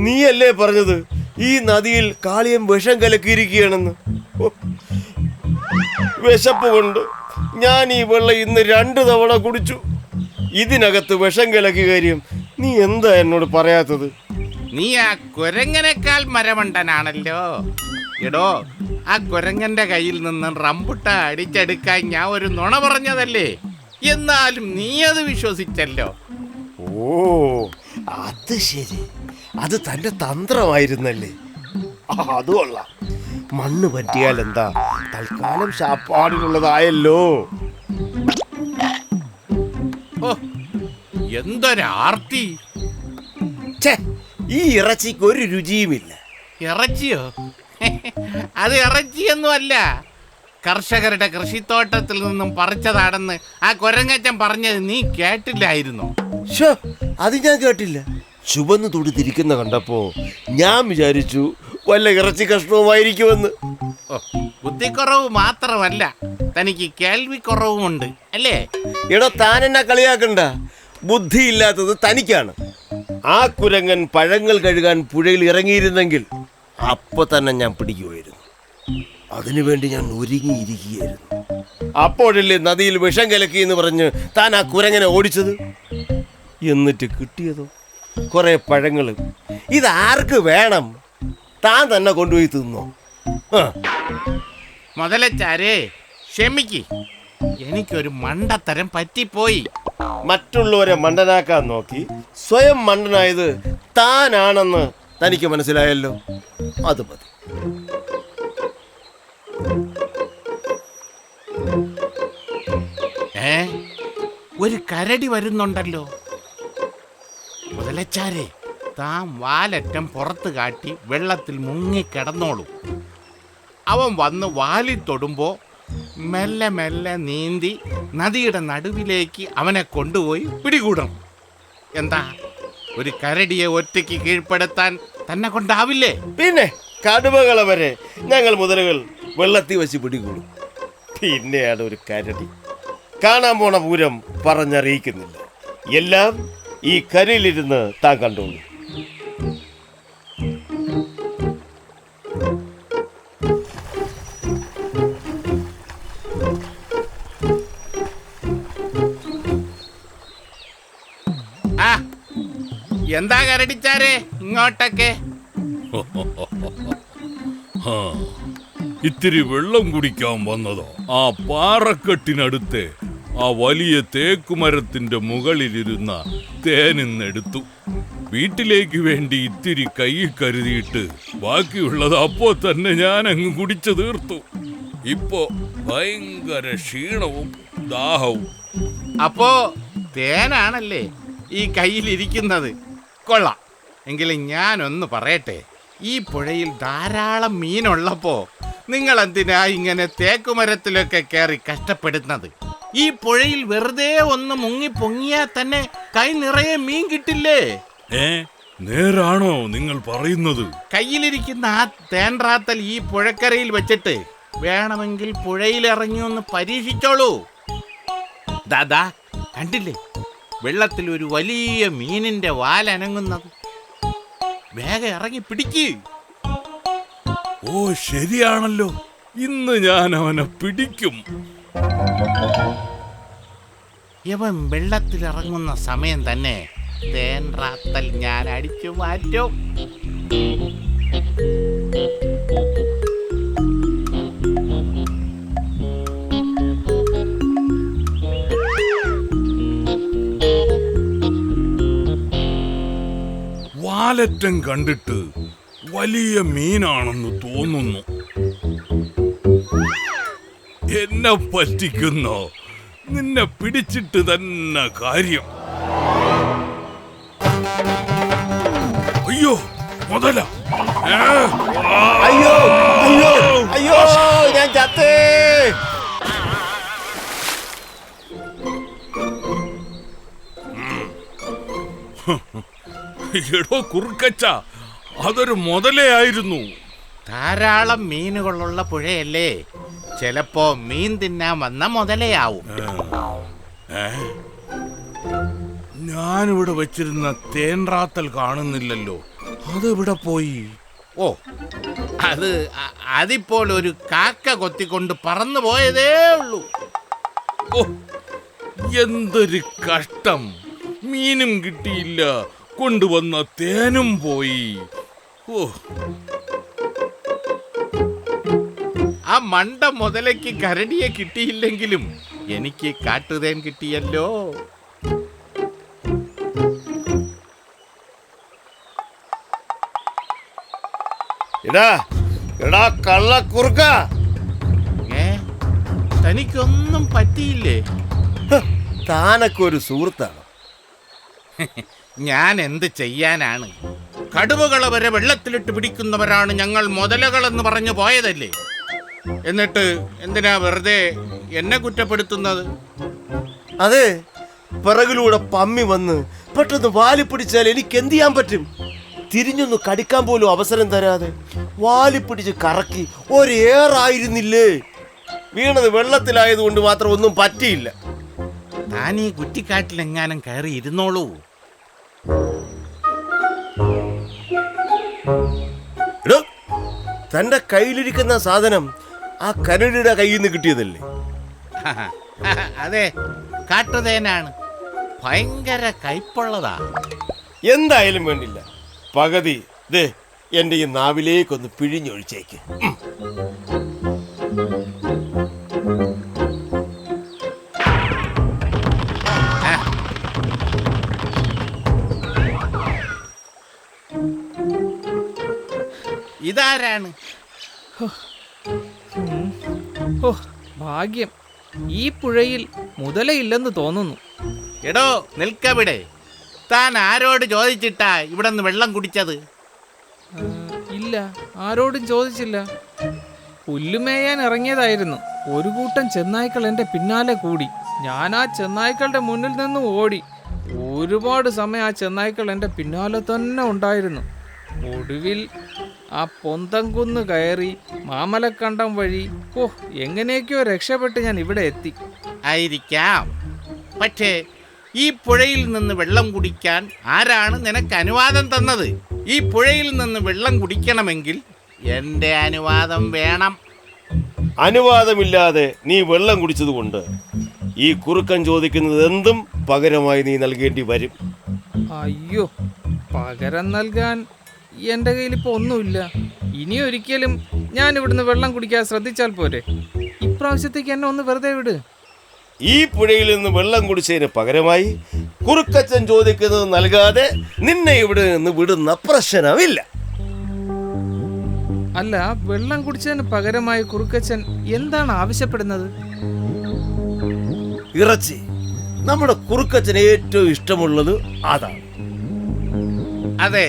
നീയല്ലേ പറഞ്ഞത് ഈ നദിയിൽ കാളിയം വിഷം കലക്കിയിരിക്കുകയാണെന്ന്? വിശപ്പ് കൊണ്ട് ഞാൻ ഈ വെള്ളം ഇന്ന് 2 തവണ കുടിച്ചു. ഇതിനകത്ത് വിഷം കലക്കിയ കാര്യം നീ എന്താ എന്നോട് പറയാത്തത്? നീ ആ കുരങ്ങനേക്കാൾ മരമണ്ടനാണല്ലോ. എടോ, ആ കുരങ്ങന്റെ കയ്യിൽ നിന്ന് റംബൂട്ടാൻ അടിച്ചെടുക്കാൻ ഞാൻ ഒരു നുണ പറഞ്ഞതല്ലേ? എന്നാലും നീ അത് വിശ്വസിച്ചല്ലോ. ഓ, അത് ശരി. അത് തന്റെ തന്ത്രമായിരുന്നല്ലേ? അത് കൊള്ളാം. മണ്ണ് പറ്റിയാൽ എന്താ, തൽക്കാലം ശാപ്പാടിനുള്ളതായല്ലോ. ഓ, എന്തൊരാർത്തി! ഈ ഇറച്ചിക്ക് ഒരു രുചിയുമില്ല. ഇറച്ചിയോ? അത് ഇറച്ചിയൊന്നും അല്ല, കർഷകരുടെ കൃഷിത്തോട്ടത്തിൽ നിന്നും പറിച്ചതാണെന്ന് ആ കുരങ്ങച്ചൻ പറഞ്ഞത് നീ കേട്ടില്ലായിരുന്നോ? അത് ഞാൻ കേട്ടില്ല. ചുവന്നു തുടിതിരിക്കുന്ന കണ്ടപ്പോ ഞാൻ വിചാരിച്ചു വല്ല ഇറച്ചി കഷ്ണവുമായിരിക്കുമെന്ന്. ബുദ്ധിക്കുറവ് മാത്രമല്ല, തനിക്ക് കേൾവിക്കുറവുമുണ്ട് അല്ലേ? എടാ, താൻ എന്നെ കളിയാക്കണ്ട. ബുദ്ധിയില്ലാത്തത് തനിക്കാണ്. ആ കുരങ്ങൻ പഴങ്ങൾ കഴുകാൻ പുഴയിൽ ഇറങ്ങിയിരുന്നെങ്കിൽ അപ്പൊ തന്നെ ഞാൻ പിടിക്കുമായിരുന്നു. അതിനുവേണ്ടി ഞാൻ ഒരുങ്ങിയിരിക്കുകയായിരുന്നു. അപ്പോഴല്ലേ നദിയിൽ വിഷം കലക്കി എന്ന് പറഞ്ഞ് താൻ ആ കുരങ്ങനെ ഓടിച്ചത്. എന്നിട്ട് കിട്ടിയതോ കുറെ പഴങ്ങൾ. ഇതാർക്ക് വേണം? താൻ തന്നെ കൊണ്ടുപോയി തിന്നോ? മുതലച്ചാരേ, ക്ഷമിക്ക്, എനിക്കൊരു മണ്ടത്തരം പറ്റിപ്പോയി. മറ്റുള്ളവരെ മണ്ടനാക്കാൻ നോക്കി സ്വയം മണ്ടനായത് താനാണെന്ന് തനിക്ക് മനസ്സിലായല്ലോ. അത് മതി. ഒരു കരടി വരുന്നുണ്ടല്ലോ. മുതലച്ചാരെ, താൻ വാലറ്റം പുറത്ത് കാട്ടി വെള്ളത്തിൽ മുങ്ങിക്കിടന്നോളൂ. അവൻ വന്ന് വാലിൽ തൊടുമ്പോ മെല്ലെ മെല്ലെ നീന്തി നദിയുടെ നടുവിലേക്ക് അവനെ കൊണ്ടുപോയി പിടികൂടണം. എന്താ, ഒരു കരടിയെ ഒറ്റയ്ക്ക് കീഴ്പ്പെടുത്താൻ തന്നെ കൊണ്ടാവില്ലേ? പിന്നെ കടുവകളെ വരെ ഞങ്ങൾ മുതലുകൾ വെള്ളത്തിൽ വെച്ച് പിടികൂടും. പിന്നെയാണ് ഒരു കരടി. കാണാൻ പോണ പൂരം പറഞ്ഞറിയിക്കുന്നില്ല. എല്ലാം ഈ കരയിലിരുന്ന് താൻ കണ്ടോളൂ. ആ, എന്താ കരടിച്ചാരേ ഇങ്ങോട്ടൊക്കെ? ഇത്തിരി വെള്ളം കുടിക്കാൻ വന്നതോ? ആ പാറക്കെട്ടിനടുത്ത് ആ വലിയ തേക്കുമരത്തിന്റെ മുകളിലിരുന്ന തേനിന്നെടുത്തു. വീട്ടിലേക്ക് വേണ്ടി ഇത്തിരി കൈ കരുതിയിട്ട് ബാക്കിയുള്ളത് അപ്പോ തന്നെ ഞാൻ അങ്ങ് കുടിച്ചു തീർത്തു. ഇപ്പോ ഭയങ്കര ക്ഷീണവും ദാഹവും. അപ്പോ തേനാണല്ലേ ഈ കയ്യിലിരിക്കുന്നത്? കൊള്ളാം. എങ്കിലും ഞാനൊന്ന് പറയട്ടെ, ഈ പുഴയിൽ ധാരാളം മീനുള്ളപ്പോ നിങ്ങൾ എന്തിനാ ഇങ്ങനെ തേക്കുമരത്തിലൊക്കെ കയറി കഷ്ടപ്പെടുന്നത്? ഈ പുഴയിൽ വെറുതെ ഒന്ന് മുങ്ങി പൊങ്ങിയാ തന്നെ കൈ നിറയെ മീൻ കിട്ടില്ലേ? നേരാണോ നിങ്ങൾ പറയുന്നത്? കയ്യിലിരിക്കുന്ന ആ തേൻറാത്തൽ ഈ പുഴക്കരയിൽ വെച്ചിട്ട് വേണമെങ്കിൽ പുഴയിൽ ഇറങ്ങി ഒന്ന് പരീക്ഷിച്ചോളൂ. ദാദാ, കണ്ടില്ലേ വെള്ളത്തിൽ ഒരു വലിയ മീനിന്റെ വാലനങ്ങുന്നത്? വേഗം ഇറങ്ങി പിടിക്ക്. ഓ, ശരിയാണല്ലോ, ഇന്ന് ഞാൻ അവനെ പിടിക്കും. ഇവൻ വെള്ളത്തിലിറങ്ങുന്ന സമയം തന്നെ തേൻറാത്തൽ ഞാൻ അടിച്ചു മാറ്റും. വാലറ്റം കണ്ടിട്ട് വലിയ മീനാണെന്ന് തോന്നുന്നു. എന്നെ പറ്റിക്കുന്നോ? നിന്നെ പിടിച്ചിട്ട് തന്നെ കാര്യം. അയ്യോ മുതല! അയ്യോ അയ്യോ അയ്യോ, ഞാൻ ചത്തേ! എടോ കുറുക്കച്ച, അതൊരു മുതലയായിരുന്നു. ധാരാളം മീനുകളുള്ള പുഴയല്ലേ, ചിലപ്പോ മീൻ തിന്നാൻ വന്ന മുതലയാവും. ഞാനിവിടെ വെച്ചിരുന്ന തേൻറാത്തൽ കാണുന്നില്ലല്ലോ, അതെവിടെ പോയി? ഓ, അതിപ്പോൾ ഒരു കാക്ക കൊത്തിക്കൊണ്ട് പറന്നു പോയതേ ഉള്ളൂ. ഓ, എന്തൊരു കഷ്ടം! മീനും കിട്ടിയില്ല, കൊണ്ടുവന്ന തേനും പോയി. ഓ, ആ മണ്ട മുതലയ്ക്ക് കരടിയെ കിട്ടിയില്ലെങ്കിലും എനിക്ക് കാട്ടുതേൻ കിട്ടിയല്ലോ. എടാ എടാ കള്ളക്കുറുക്ക, തനിക്കൊന്നും പറ്റിയില്ലേ? താനൊക്കെ ഒരു സുഹൃത്താണ്. ഞാൻ എന്ത് ചെയ്യാനാണ്? കടുവകളെ വരെ വെള്ളത്തിലിട്ട് പിടിക്കുന്നവരാണ് ഞങ്ങൾ മുതലകളെന്ന് പറഞ്ഞു പോയതല്ലേ. എന്നിട്ട് എന്തിനാ വെറുതെ എന്നെ കുറ്റപ്പെടുത്തുന്നത്? അതെ, പിറകിലൂടെ പമ്മി വന്ന് പെട്ടെന്ന് വാലി പിടിച്ചാൽ എനിക്ക് എന്ത് ചെയ്യാൻ പറ്റും? തിരിഞ്ഞൊന്ന് കടിക്കാൻ പോലും അവസരം തരാതെ വാലി പിടിച്ച് കറക്കി ഒരേറായിരുന്നില്ലേ. വീണത് വെള്ളത്തിലായതുകൊണ്ട് മാത്രം ഒന്നും പറ്റിയില്ല. താൻ ഈ കുറ്റിക്കാട്ടിലെങ്ങാനും കയറി ഇരുന്നോളൂ. തന്റെ കയ്യിലിരിക്കുന്ന സാധനം ആ കരടിയുടെ കയ്യിൽ നിന്ന് കിട്ടിയതല്ലേ? അതെ, കാട്ടുതേനാണ്. ഭയങ്കര കയ്പുള്ളതാ. എന്തായാലും വേണ്ടില്ല, പകുതി ദേ എന്റെ ഈ നാവിലേക്കൊന്ന് പിഴിഞ്ഞൊഴിച്ചേക്ക്. ഇതാരാണ്? ഓ ഭാഗ്യം, ഈ പുഴയിൽ മുതലയില്ലെന്ന് തോന്നുന്നു. എടോ നിൽക്കവിടെ. താൻ ആരോട് ചോദിച്ചിട്ടാ ഇവിടെ നിന്ന് വെള്ളം കുടിച്ചത്? ഇല്ല, ആരോടും ചോദിച്ചില്ല. പുല്ലുമേയാൻ ഇറങ്ങിയതായിരുന്നു. ഒരു കൂട്ടം ചെന്നായ്ക്കൾ എൻ്റെ പിന്നാലെ കൂടി. ഞാൻ ആ ചെന്നായ്ക്കളുടെ മുന്നിൽ നിന്ന് ഓടി. ഒരുപാട് സമയം ആ ചെന്നായ്ക്കൾ എൻ്റെ പിന്നാലെ തന്നെ ഉണ്ടായിരുന്നു. ഒടുവിൽ ആ പൊന്തംകുന്ന് കയറി മാമലക്കണ്ടം വഴി എങ്ങനെയൊക്കെയോ രക്ഷപ്പെട്ട് ഞാൻ ഇവിടെ എത്തി. ആയിരിക്കാം. പക്ഷേ ഈ പുഴയിൽ നിന്ന് വെള്ളം കുടിക്കാൻ ആരാണ് നിനക്ക് അനുവാദം തന്നത്? ഈ പുഴയിൽ നിന്ന് വെള്ളം കുടിക്കണമെങ്കിൽ എൻ്റെ അനുവാദം വേണം. അനുവാദമില്ലാതെ നീ വെള്ളം കുടിച്ചതുകൊണ്ട് ഈ കുറുക്കൻ ചോദിക്കുന്നത് എന്തും പകരമായി നീ നൽകേണ്ടി വരും. അയ്യോ, പകരം നൽകാൻ എൻ്റെ കയ്യിലിപ്പോൾ ഒന്നുമില്ല. ഇനിയൊരിക്കലും ഞാൻ ഇവിടുന്ന് വെള്ളം കുടിക്കാൻ ശ്രദ്ധിച്ചാൽ പോരെ. ഇപ്രാവശ്യത്തേക്ക് എന്നെ ഒന്ന് വെറുതെ വിട്. ഈ പുഴയിൽ നിന്ന് വെള്ളം കുടിച്ചതിന് പകരമായി കുറുക്കച്ചൻ ചോദിക്കുന്നത് നൽകാതെ നിന്നെ ഇവിടെ നിന്ന് വിടുന്ന പ്രശ്നമില്ല. അല്ല, വെള്ളം കുടിച്ചതിന് പകരമായി കുറുക്കച്ചൻ എന്താണ് ആവശ്യപ്പെടുന്നത്? ഇറച്ചി. നമ്മുടെ കുറുക്കച്ചന് ഏറ്റവും ഇഷ്ടമുള്ളത് അതാണ്. അതെ,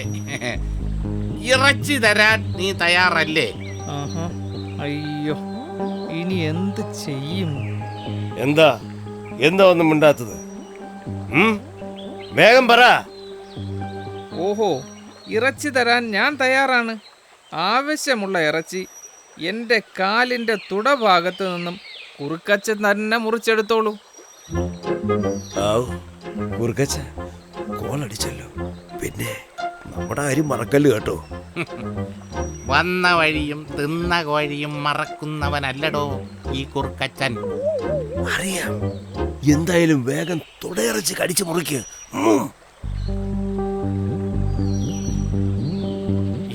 ഇറച്ചി തരാൻ നീ തയ്യാറല്ലേ? അയ്യോ, ഇനി എന്ത് ചെയ്യും? എന്താ ഒന്നും മിണ്ടാത്തത്? വേഗം പറ. ഓഹോ, ഇറച്ചി തരാൻ ഞാൻ തയ്യാറാണ്. ആവശ്യമുള്ള ഇറച്ചി എൻ്റെ കാലിൻ്റെ തുടഭാഗത്ത് നിന്നും കുറുക്കച്ചൻ തന്നെ മുറിച്ചെടുത്തോളൂ. കുറുക്കച്ച കോളടിച്ചല്ലോ. പിന്നെ നമ്മുടെ കാര്യം മറക്കല്ല് കേട്ടോ. വന്ന വഴിയും തിന്ന കോഴിയും മറക്കുന്നവനല്ലടോ ഈ കുറുക്കച്ചൻ. അറിയാം. എന്തായാലും വേഗം തുടയിറച്ചി കടിച്ചു മുറിക്ക്.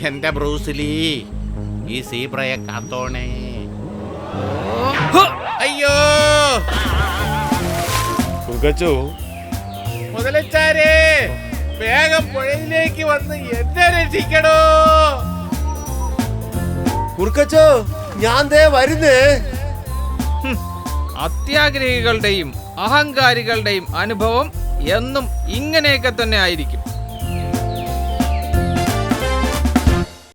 എന്റെ ബ്രൂസിലി, ഈ സീബ്രയെ കാത്തോണേ. അയ്യോ കുറുക്കച്ചോ, മുതലച്ചാരേ, വേഗം പുഴയിലേക്ക് വന്ന് എന്നെ രക്ഷിക്കണോ. കുറുക്കച്ചോ, ഞാൻ ദേ വരുന്നേ. അത്യാഗ്രഹികളുടെയും അഹങ്കാരികളുടെയും അനുഭവം എന്നും ഇങ്ങനെയൊക്കെ തന്നെ ആയിരിക്കും.